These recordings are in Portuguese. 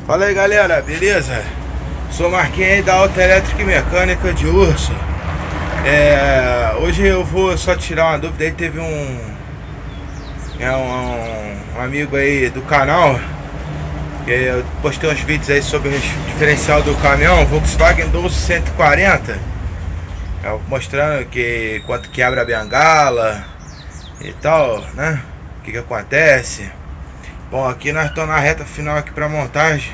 Fala aí galera, beleza? Sou Marquinhos da Auto Elétrica e Mecânica de Urso. Hoje eu vou só tirar uma dúvida aí. Teve um amigo aí do canal que eu postei uns vídeos aí sobre o diferencial do caminhão Volkswagen 1240, mostrando que quanto quebra a bengala e tal, né? O que acontece. Bom, aqui nós estamos na reta final aqui para montagem.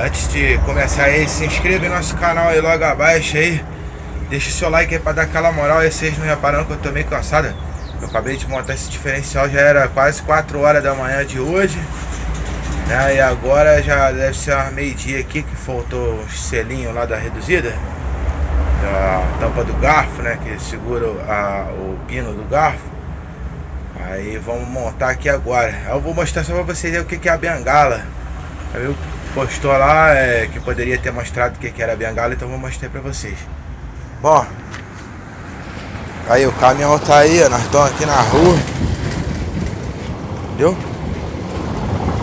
Antes de começar aí, se inscreve no nosso canal aí logo abaixo aí. Deixa o seu like aí para dar aquela moral. E vocês não repararam que eu tô meio cansado. Eu acabei de montar esse diferencial, já era quase 4 horas da manhã de hoje, né? E agora já deve ser umas meio-dia aqui, que faltou os selinhos lá da reduzida, da tampa do garfo, né? Que segura o pino do garfo. Aí vamos montar aqui agora. Eu vou mostrar só pra vocês aí o que é a bengala. Eu postou lá que poderia ter mostrado o que era a bengala, então vou mostrar pra vocês. Bom, aí o caminhão tá aí, nós estamos aqui na rua. Viu?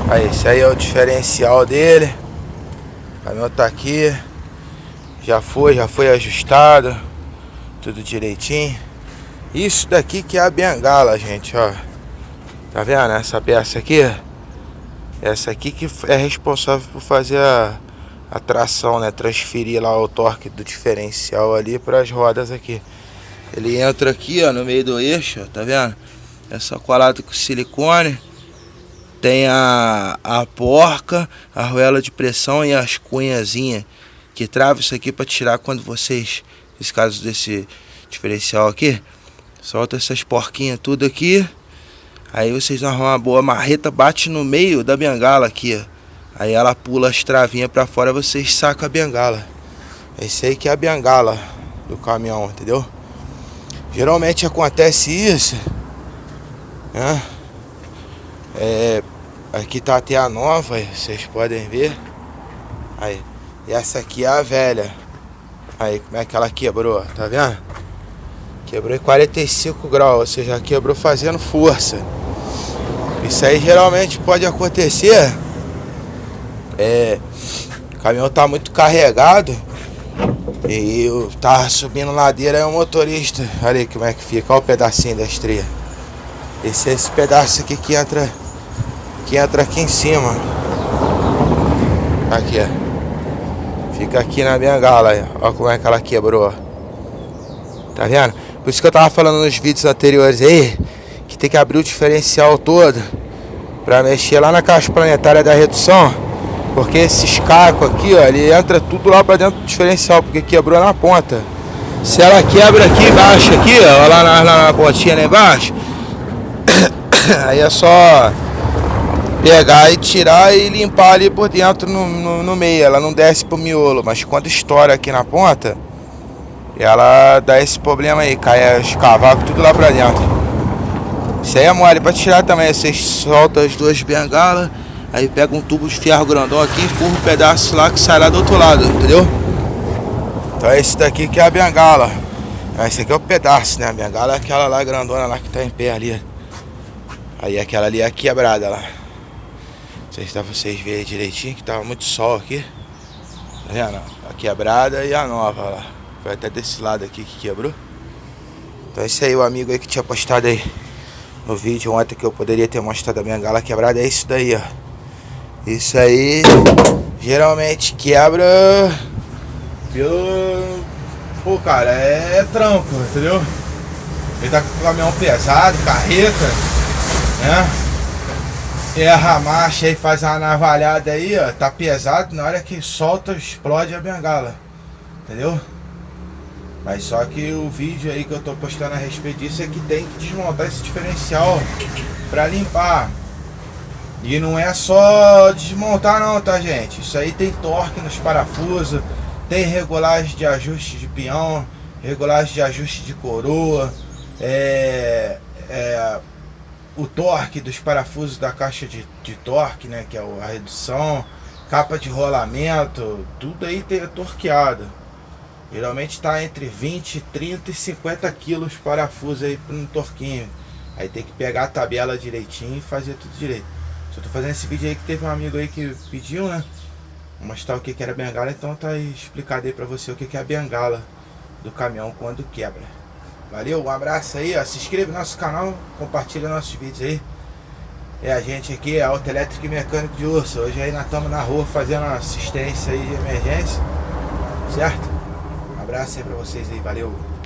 Aí, esse aí é o diferencial dele. O caminhão tá aqui. Já foi ajustado. Tudo direitinho. Isso daqui que é a bengala, gente, ó. Tá vendo essa peça aqui? Essa aqui que é responsável por fazer a tração, né? Transferir lá o torque do diferencial ali para as rodas aqui. Ele entra aqui, ó, no meio do eixo, ó, tá vendo? É só colado com silicone. Tem a porca, a arruela de pressão e as cunhazinhas que travam isso aqui para tirar quando vocês, nesse caso desse diferencial aqui, solta essas porquinhas tudo aqui. Aí vocês arrumam uma boa marreta, bate no meio da bengala aqui, ó. Aí ela pula as travinhas pra fora, vocês sacam a bengala. Esse aí que é a bengala do caminhão, entendeu? Geralmente acontece isso, né? Aqui tá até a nova, aí, vocês podem ver. Aí, e essa aqui é a velha. Aí, como é que ela quebrou, tá vendo? Quebrou em 45 graus, ou seja, quebrou fazendo força. Isso aí geralmente pode acontecer. O caminhão tá muito carregado e tá subindo ladeira, é o motorista. Olha aí como é que fica, olha o pedacinho da estreia. Esse é esse pedaço aqui que entra aqui em cima. Aqui, ó. Fica aqui na bengala, olha como é que ela quebrou. Tá vendo? Por isso que eu tava falando nos vídeos anteriores aí, que tem que abrir o diferencial todo pra mexer lá na caixa planetária da redução, porque esses cacos aqui, ó, ele entra tudo lá pra dentro do diferencial, porque quebrou na ponta. Se ela quebra aqui embaixo, aqui, ó, lá na pontinha lá embaixo, aí é só pegar e tirar e limpar ali por dentro no meio. Ela não desce pro miolo, mas quando estoura aqui na ponta, ela dá esse problema aí, cai os cavacos tudo lá pra dentro. Isso aí é mole pra tirar também. Vocês soltam as duas bengalas, aí pega um tubo de ferro grandão aqui, empurra um pedaço lá que sai lá do outro lado, entendeu? Então esse daqui que é a bengala. Esse aqui é o pedaço, né? A bengala é aquela lá grandona lá que tá em pé ali. Aí aquela ali é a quebrada lá. Não sei se dá pra vocês verem direitinho, que tava muito sol aqui. Tá vendo? A quebrada e a nova lá. Foi até desse lado aqui que quebrou. Então esse aí, o amigo aí que tinha postado aí no vídeo ontem, que eu poderia ter mostrado a bengala quebrada, é isso daí, ó. Isso aí geralmente quebra pelo... Pô, cara, é trampo, entendeu? Ele tá com o caminhão pesado, carreta, né? Erra a marcha aí, faz uma navalhada aí, ó. Tá pesado, na hora que solta, explode a bengala, entendeu? Mas só que o vídeo aí que eu tô postando a respeito disso é que tem que desmontar esse diferencial pra limpar. E não é só desmontar não, tá, gente? Isso aí tem torque nos parafusos, tem regulagem de ajuste de peão, regulagem de ajuste de coroa, o torque dos parafusos da caixa de torque, né, que é a redução, capa de rolamento, tudo aí é torqueado. Geralmente está entre 20, 30 e 50 quilos parafuso aí no torquinho. Aí tem que pegar a tabela direitinho e fazer tudo direito. Só tô fazendo esse vídeo aí que teve um amigo aí que pediu, né? Vou mostrar o que era a bengala, então tá explicado aí pra você o que é a bengala do caminhão quando quebra. Valeu, um abraço aí, ó. Se inscreve no nosso canal, compartilha nossos vídeos aí. É a gente aqui, é Autoelétrica e Mecânico de Urso. Hoje aí nós estamos na rua fazendo assistência aí de emergência, certo? Um abraço aí pra vocês aí, valeu.